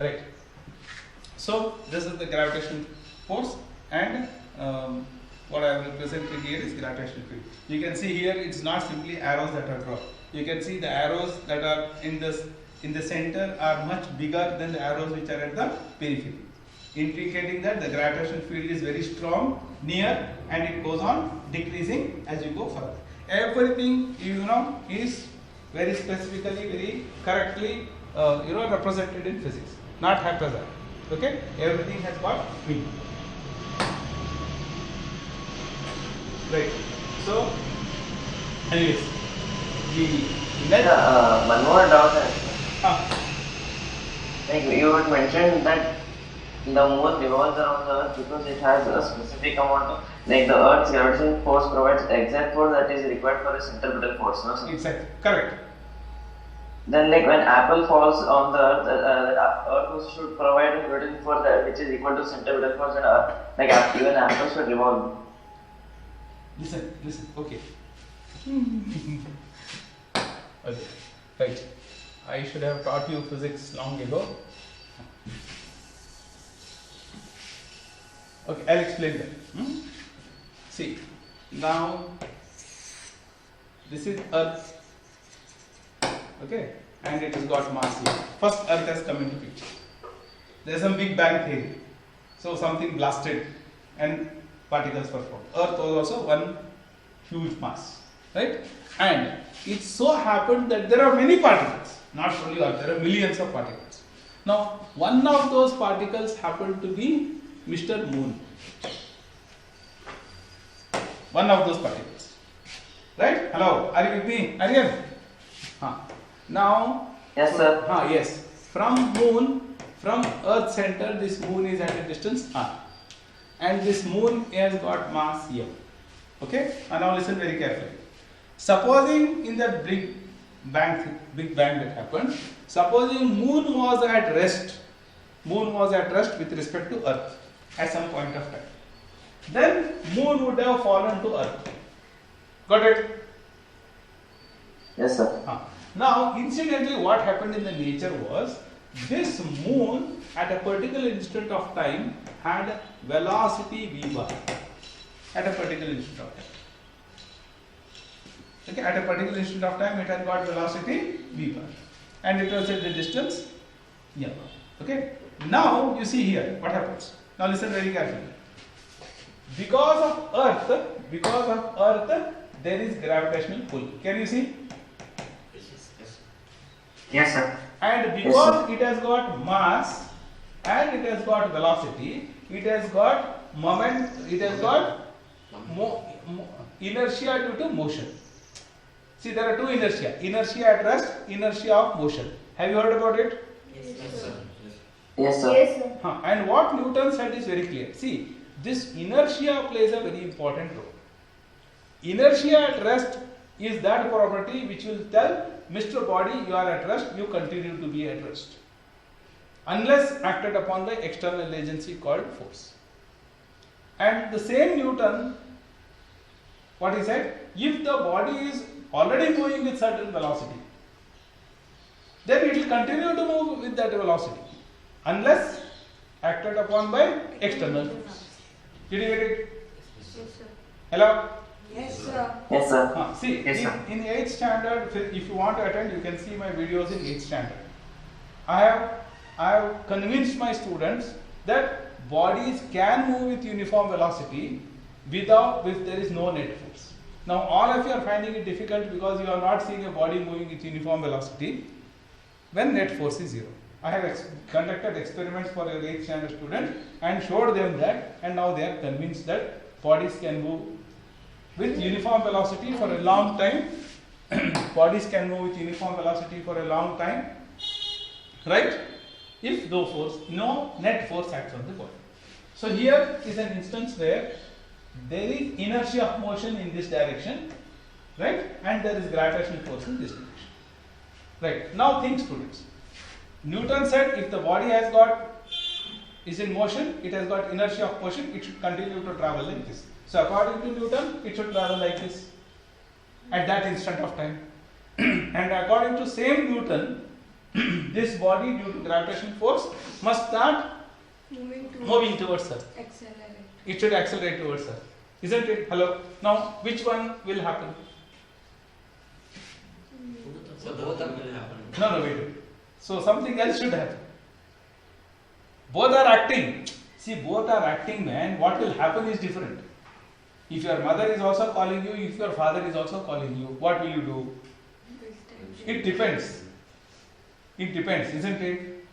Right. So this is the gravitational force, and what I have represented here is gravitational field. You can see here it's not simply arrows that are drawn. You can see the arrows that are in the center are much bigger than the arrows which are at the periphery, indicating that the gravitational field is very strong near, and it goes on decreasing as you go further. Everything is very specifically, very correctly represented in physics, not haphazard. Okay, everything has got meaning. Right. So, anyways, one more doubt. Ah. Like you had mentioned that the moon revolves around the earth because it has a specific amount of, like the earth's gravitational force provides the exact force that is required for a centripetal force, no sir? Exactly, correct. Then like when apple falls on the earth, earth should provide a gravitational force which is equal to centripetal force, and like even apple should revolve. Listen, okay. Okay, right. I should have taught you physics long ago. Okay, I'll explain that. See, now this is Earth, okay, and it has got mass here. First, Earth has come into picture. There is some Big Bang theory, so something blasted and particles were formed. Earth was also one huge mass, right? And it so happened that there are many particles, not only Earth, there are millions of particles. Now, one of those particles happened to be Mr. Moon. One of those particles. Right? Hello, are you with me? Aryan? Now, yes sir. Yes. From Earth center, this moon is at a distance r. And this moon has got mass m. Okay? And now listen very carefully. Supposing in that big bang that happened, supposing moon was at rest with respect to Earth at some point of time, then moon would have fallen to Earth. Got it? Yes sir. Now, incidentally, what happened in the nature was, this moon at a particular instant of time had velocity v bar at a particular instant of time. Okay, at a particular instant of time it had got velocity v bar, and it was at the distance m. Okay. Now you see here what happens. Now listen very carefully. Because of Earth, there is gravitational pull. Can you see? Yes sir. And because it has got mass and it has got velocity, it has got moment, it has got inertia due to motion. See, there are two inertia: inertia at rest, inertia of motion. Have you heard about it? Yes sir. Yes, sir. And what Newton said is very clear. See, this inertia plays a very important role. Inertia at rest is that property which will tell Mr. Body, you are at rest, you continue to be at rest, unless acted upon by external agency called force. And the same Newton, what he said, if the body is already moving with certain velocity, then it will continue to move with that velocity, unless acted upon by external force. Did you get it? Yes, sir. Hello? Yes, sir. Yes sir. See, Yes, sir. in 8th standard, if you want to attend, you can see my videos in 8th standard. I have convinced my students that bodies can move with uniform velocity if there is no net force. Now, all of you are finding it difficult because you are not seeing a body moving with uniform velocity when net force is zero. I have conducted experiments for your 8th standard students and showed them that, and now they are convinced that bodies can move with uniform velocity for a long time. Bodies can move with uniform velocity for a long time, right? If no net force acts on the body. So here is an instance where there is inertia of motion in this direction, right? And there is gravitational force in this direction. Right. Now think, students. Newton said if the body is in motion, it has got inertia of motion, it should continue to travel like this. So according to Newton, it should travel like this at that instant of time. And according to same Newton, this body due to gravitational force must start moving towards Earth. Accelerate. It should accelerate towards Earth. Isn't it? Hello? Now, which one will happen? So both of them will happen. No, wait. So something else should happen. Both are acting. See, both are acting, man. What will happen is different. If your mother is also calling you, if your father is also calling you, what will you do? It depends. It depends, isn't it?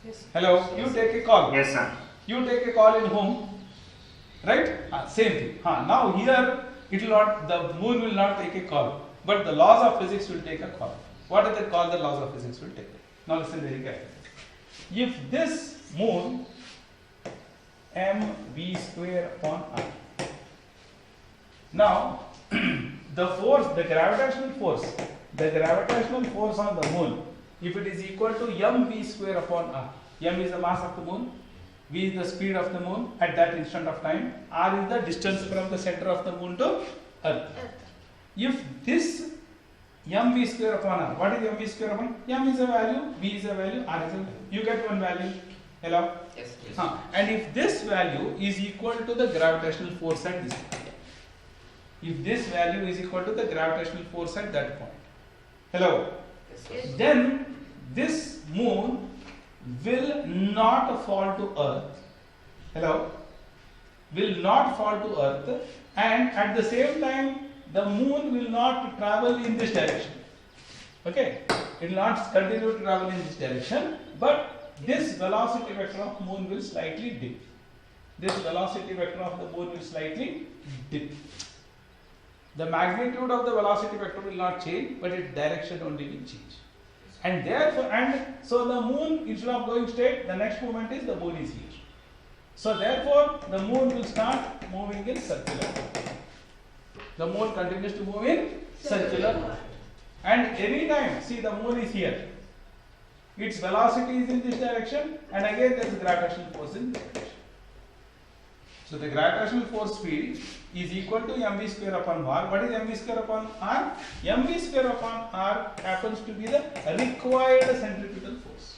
Yes. Hello, you take a call. Yes, sir. You take a call in home, right? Same thing. Now here, it will not. The moon will not take a call, but the laws of physics will take a call. What is the call the laws of physics will take? Now listen very carefully. If this moon mv square upon r. Now the force, the gravitational force on the moon, if it is equal to mv square upon r, m is the mass of the moon, v is the speed of the moon at that instant of time, r is the distance from the center of the moon to earth. If this mv square upon r, what is mv square upon? M is a value, v is a value, r is a value. You get one value. Hello? Yes. And if this value is equal to the gravitational force at this point, if this value is equal to the gravitational force at that point, hello? Yes. Then this moon will not fall to earth. Hello? Will not fall to earth, and at the same time the moon will not travel in this direction. Okay? It will not continue to travel in this direction, but this velocity vector of moon will slightly dip. This velocity vector of the moon will slightly dip. The magnitude of the velocity vector will not change, but its direction only will change. And therefore, so the moon, instead of going straight, the next moment is the moon is here. So therefore, the moon will start moving in circular. The moon continues to move in circular. And any time, see, the moon is here. Its velocity is in this direction, and again there is gravitational force in this direction. So the gravitational force field is equal to mv square upon r. What is mv square upon r? Mv square upon r happens to be the required centripetal force.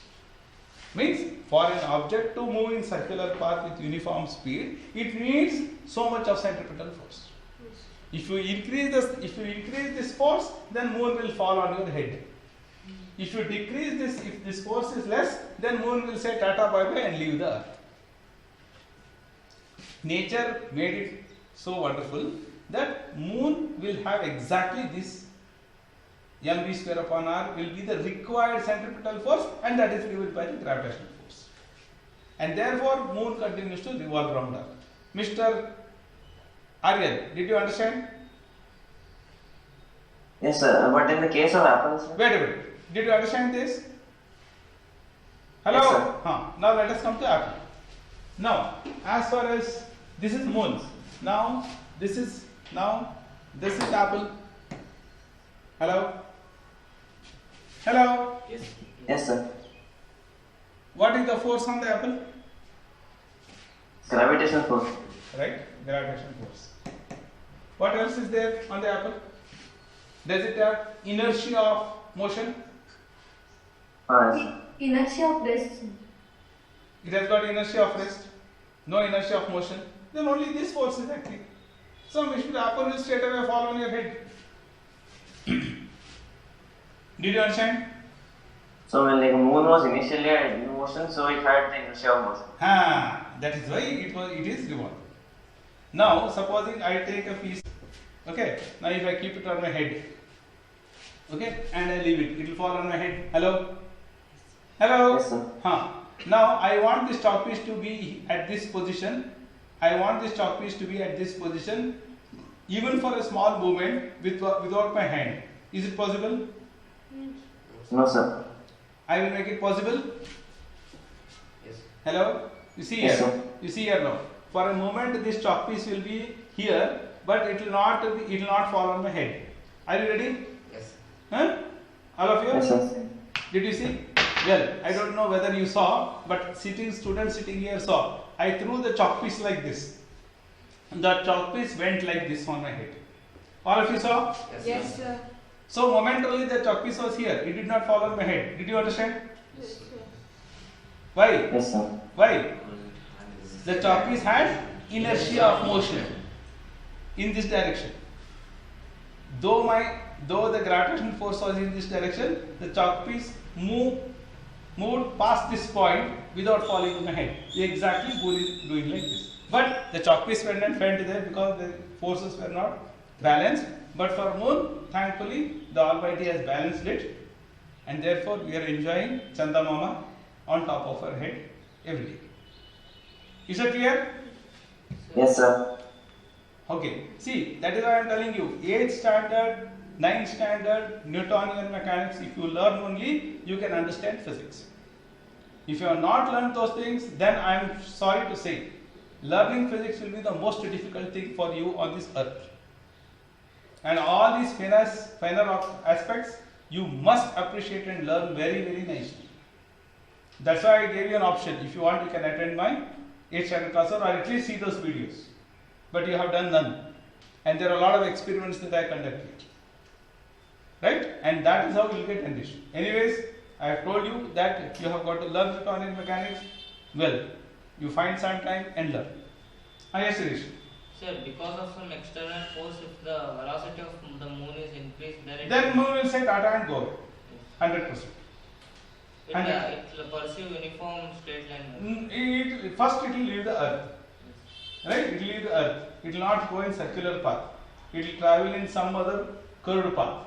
Means for an object to move in circular path with uniform speed, it needs so much of centripetal force. If you increase this force, then moon will fall on your head. If you decrease this, if this force is less, then moon will say tata bye bye and leave the earth. Nature made it so wonderful that moon will have exactly this mv square upon r will be the required centripetal force, and that is given by the gravitational force. And therefore moon continues to revolve around earth. Mr. Aryan, did you understand? Yes, sir. But in the case of Apple, sir. Wait a minute. Did you understand this? Hello? Yes, sir. Now let us come to Apple. Now, as far as this is moon. Now this is Apple. Hello? Hello? Yes. Yes, sir. What is the force on the apple? Gravitational force. Right? Gravitational force. What else is there on the apple? Does it have inertia of motion? Yes, sir. Inertia of rest. It has got inertia of rest, no inertia of motion. Then only this force is acting. So Mr. Apple will straight away fall on your head. Did you understand? So when the moon was initially in motion, so it had the inertia of motion. That is why it is revolving. Now supposing I take a piece, okay, now if I keep it on my head, okay, and I leave it, it will fall on my head. Hello? Hello? Yes, sir. Now I want this chalk piece to be at this position. I want this chalk piece to be at this position even for a small movement without my hand. Is it possible? No, sir. I will make it possible. Yes. Hello? You see Yes, here. sir. You see here now. For a moment this chalk piece will be here, but it will not fall on my head. Are you ready? Yes. Huh? All of you? Yes, sir. Did you see? Well, I don't know whether you saw, but students sitting here saw. I threw the chalk piece like this. The chalk piece went like this on my head. All of you saw? Yes, sir. So momentarily the chalk piece was here. It did not fall on my head. Did you understand? Yes, sir. Why? Yes, sir. Why? The chalk piece had inertia of motion in this direction. Though the gravitational force was in this direction, the chalk piece moved past this point without falling on my head. Exactly doing like this. But the chalk piece went and fell there because the forces were not balanced. But for moon, thankfully, the Almighty has balanced it, and therefore we are enjoying Chanda Mama on top of her head every day. Is it clear? Yes, sir. Okay. See, that is why I am telling you, 8th standard, 9th standard, Newtonian mechanics, if you learn only, you can understand physics. If you have not learned those things, then I am sorry to say, learning physics will be the most difficult thing for you on this earth. And all these finer aspects, you must appreciate and learn very, very nicely. That's why I gave you an option. If you want, you can attend my 8th standard class or at least see those videos. But you have done none. And there are a lot of experiments that I conducted. Right? And that is how you will get enriched. Anyways, I have told you that you have got to learn Newtonian mechanics. Well, you find some time and learn. Yes, Suresh. Sir, because of some external force, if the velocity of the moon is increased, then moon will say Tata and go away. 100%. It will pursue uniform straight line. First it will leave the earth. Right? It will leave the earth. It will not go in circular path. It will travel in some other curved path.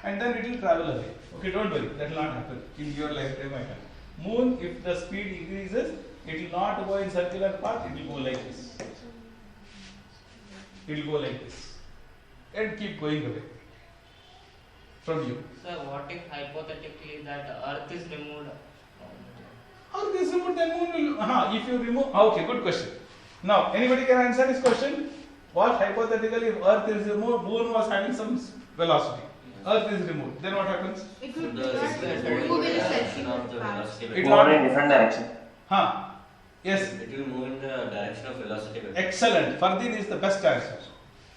And then it will travel away. Okay, don't worry. That will not happen in your lifetime. Moon, if the speed increases, it will not go in circular path. It will go like this. It will go like this. And keep going away from you. Sir, what if hypothetically that earth is removed? Earth is removed, then moon will. If you remove. Okay, good question. Now, anybody can answer this question? What hypothetically if earth is removed, moon was having some velocity. Earth is removed. Then what happens? It will move in a circular path. It Move in different direction. Yes. It will move in the direction of velocity. Excellent. Fardin is the best answer.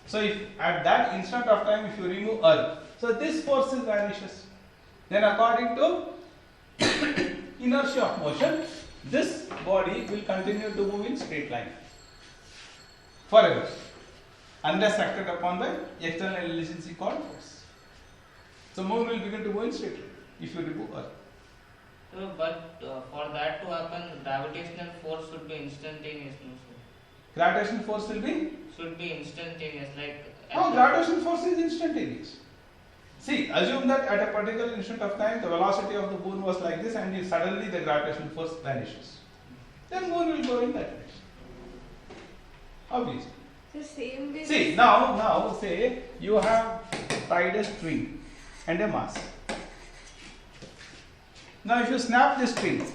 So if at that instant of time, if you remove earth, so this force vanishes. Then according to inertia of motion, this body will continue to move in straight line forever, unless acted upon by external agency called force. So moon will begin to move in straight line if you remove earth. So, but for that to happen, gravitational force should be instantaneous. No, sir? Gravitational force will be? Should be instantaneous. No, gravitational force is instantaneous. See, assume that at a particular instant of time, the velocity of the moon was like this, and suddenly the gravitational force vanishes. Then moon will go in that direction. Obviously. The same way. See, now say you have tied a string and a mass. Now if you snap this string,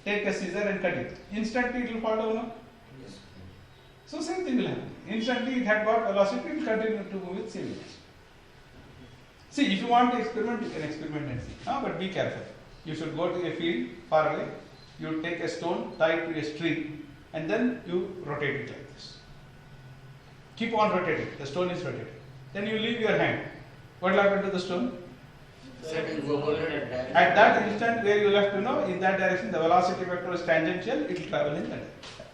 take a scissor and cut it, instantly it will fall down. No? Yes. So same thing will happen. Instantly it had got velocity, it will continue to move with same velocity. See, if you want to experiment, you can experiment and see. But be careful. You should go to a field far away, you take a stone, tie it to a string, and then you rotate it like this. Keep on rotating, the stone is rotating. Then you leave your hand. What will happen to the stone? At that instant where you left, in that direction, the velocity vector is tangential, it will travel in that direction.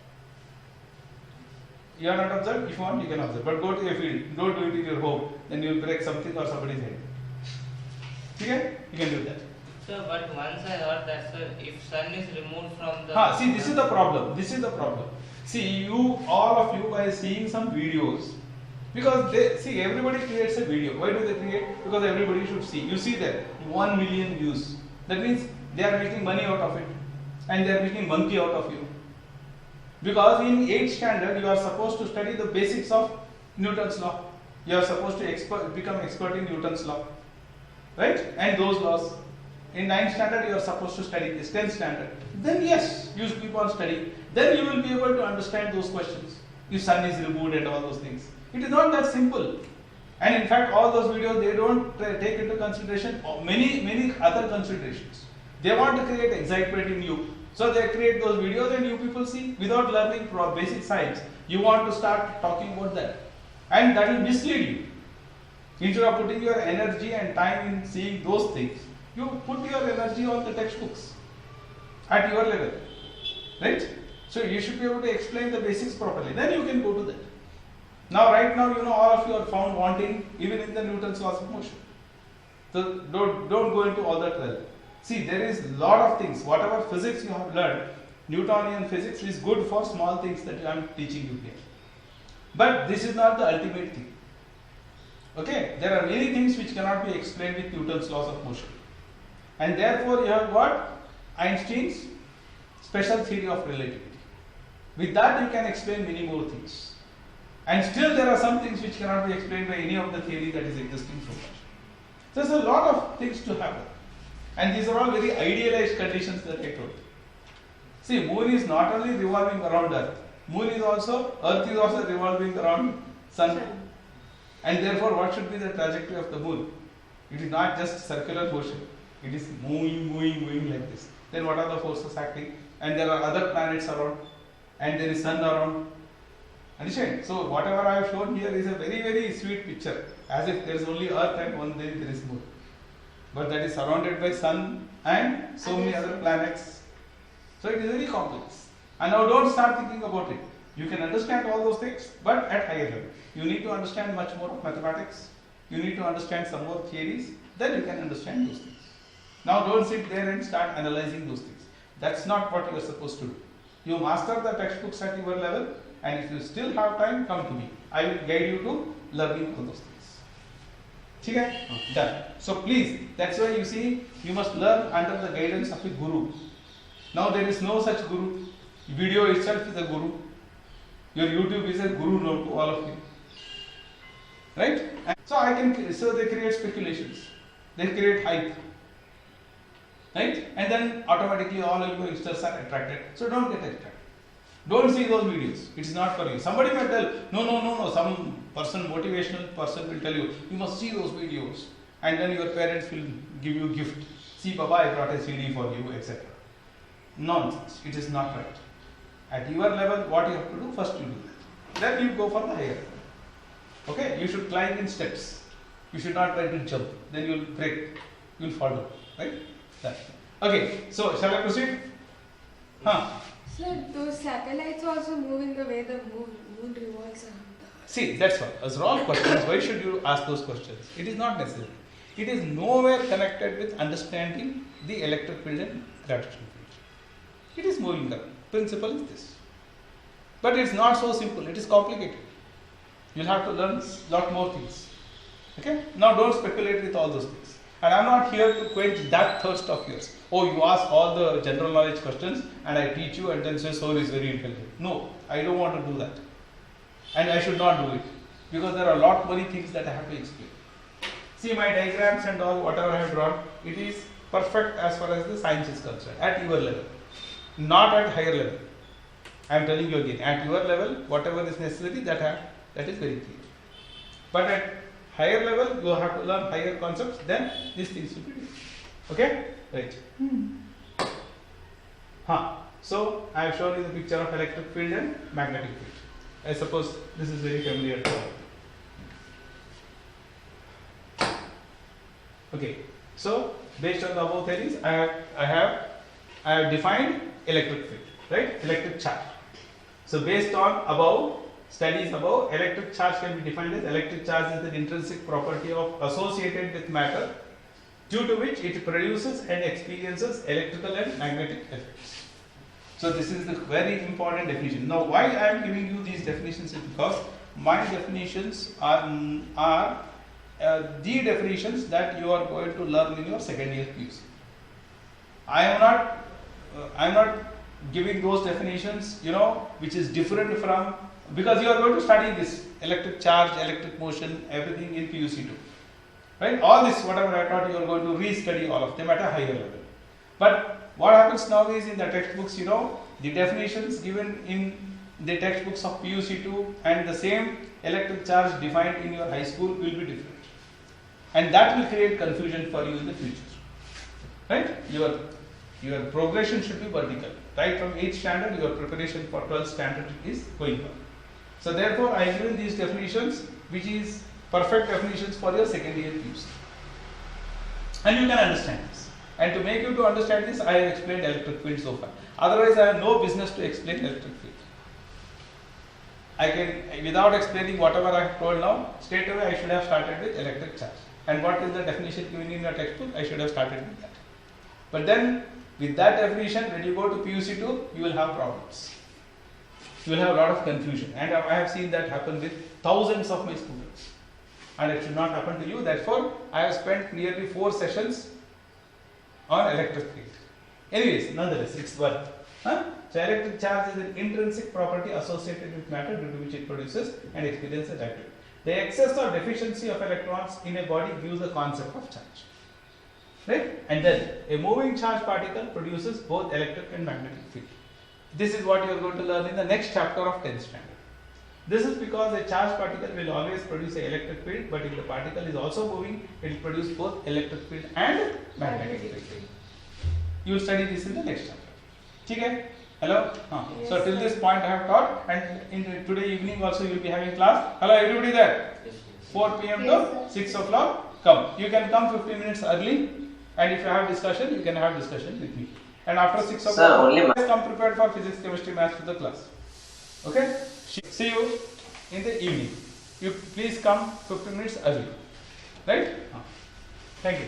You are not observed? If you want, you can observe. But go to a field, don't do it in your home, then you will break something or somebody's head. Okay? You can do that. Sir, but once I heard that, sir, if sun is removed from the... See, this is the problem. See, all of you, by seeing some videos, because everybody creates a video. Why do they create? Because everybody should see. You see that 1 million views. That means they are making money out of it, and they are making monkey out of you. Because in 8th standard, you are supposed to study the basics of Newton's law. You are supposed to become expert in Newton's law, right? And those laws. In 9th standard, you are supposed to study this. 10th standard. Then yes, you keep on studying. Then you will be able to understand those questions. If sun is removed and all those things. It is not that simple. And in fact, all those videos, they don't take into consideration many other considerations. They want to create excitement in you. So they create those videos and you people see, without learning basic science, you want to start talking about that. And that will mislead you. Instead of putting your energy and time in seeing those things, you put your energy on the textbooks at your level, right? So you should be able to explain the basics properly. Then you can go to that. Now, right now, you know, all of you are found wanting even in the Newton's laws of motion. So don't go into all that well. See, there is a lot of things. Whatever physics you have learned, Newtonian physics is good for small things that I am teaching you here. But this is not the ultimate thing. Okay, there are many things which cannot be explained with Newton's laws of motion. And therefore, you have got Einstein's special theory of relativity. With that, you can explain many more things. And still, there are some things which cannot be explained by any of the theory that is existing so much. So, there's a lot of things to happen. And these are all very idealized conditions that I told. See, moon is not only revolving around Earth, Earth is also revolving around Sun. And therefore, what should be the trajectory of the moon? It is not just circular motion. It is moving like this. Then what are the forces acting? And there are other planets around. And there is sun around. Understand? So whatever I have shown here is a very, very sweet picture. As if there is only Earth and one day there is moon. But that is surrounded by sun and so many other planets. So it is very complex. And now don't start thinking about it. You can understand all those things, but at higher level. You need to understand much more of mathematics. You need to understand some more theories. Then you can understand those things. Now don't sit there and start analyzing those things. That's not what you are supposed to do. You master the textbooks at your level, and if you still have time, come to me. I will guide you to learning all those things. Okay? Done. So please, that's why you see, you must learn under the guidance of a guru. Now there is no such guru. Video itself is a guru. Your YouTube is a guru known to all of you. Right? And so they create speculations. They create hype. Right? And then automatically all of your youngsters are attracted. So don't get attracted. Don't see those videos. It is not for you. Somebody may tell, no. Some motivational person will tell you, you must see those videos. And then your parents will give you a gift. See, Baba, I brought a CD for you, etc. Nonsense. It is not right. At your level, what you have to do, first you do that. Then you go for the higher level. Okay? You should climb in steps. You should not try to jump. Then you will break. You will fall down. Right? That. Okay. So, shall I proceed? Sir, those satellites also move in the way the moon revolves around the... See, that's what. Those are all questions. Why should you ask those questions? It is not necessary. It is nowhere connected with understanding the electric field and gravitational field. It is moving around. Principle is this. But it's not so simple. It is complicated. You'll have to learn a lot more things. Okay? Now don't speculate with all those things. And I'm not here to quench that thirst of yours. Oh, you ask all the general knowledge questions and I teach you and then say Soul is very intelligent. No, I don't want to do that. And I should not do it. Because there are a lot many things that I have to explain. See my diagrams and all, whatever I have drawn, it is perfect as far as the science is concerned, at your level. Not at higher level. I am telling you again, at your level, whatever is necessary, that is very clear. But at higher level, you have to learn higher concepts, then these things will be different. Okay? Right. So, I have shown you the picture of electric field and magnetic field. I suppose this is very familiar to all. Okay. So, based on the above theories, I have defined electric field, right? Electric charge. So, based on above studies above, electric charge can be defined as electric charge is an intrinsic property of associated with matter, due to which it produces and experiences electrical and magnetic effects. So, this is the very important definition. Now, why I am giving you these definitions is because my definitions are the definitions that you are going to learn in your second year PUC. I am not giving those definitions, which is different from, because you are going to study this electric charge, electric motion, everything in PUC too. Right? All this, whatever I taught, you are going to re-study all of them at a higher level. But what happens now is in the textbooks, the definitions given in the textbooks of PUC 2 and the same electric charge defined in your high school will be different. And that will create confusion for you in the future. Right? Your progression should be vertical. Right from 8th standard, your preparation for 12th standard is going on. So therefore, I have given these definitions, which is perfect definitions for your second year PUC. And you can understand this. And to make you to understand this, I have explained electric field so far. Otherwise, I have no business to explain electric field. I can, without explaining whatever I have told now, straight away I should have started with electric charge. And what is the definition given in your textbook? I should have started with that. But then, with that definition, when you go to PUC2, you will have problems. You will have a lot of confusion. And I have seen that happen with thousands of my students. And it should not happen to you. Therefore, I have spent nearly 4 sessions on electric field. Anyways, nonetheless, it's worth. So electric charge is an intrinsic property associated with matter due to which it produces and experiences activity. The excess or deficiency of electrons in a body gives the concept of charge. Right? And then a moving charge particle produces both electric and magnetic field. This is what you are going to learn in the next chapter of 10th standard. This is because a charged particle will always produce an electric field, but if the particle is also moving, it will produce both electric field and magnetic field. You will study this in the next chapter. Okay? Hello? Yes, so till this point I have taught, and in today evening also you will be having class. Hello, everybody there? 4 p.m. to 6 o'clock. Come. You can come 15 minutes early, and if you have discussion, you can have discussion with me. And after 6 o'clock, Sir, only come prepared for physics, chemistry, maths to the class. Okay? See you in the evening. You please come 15 minutes early. Right? Thank you.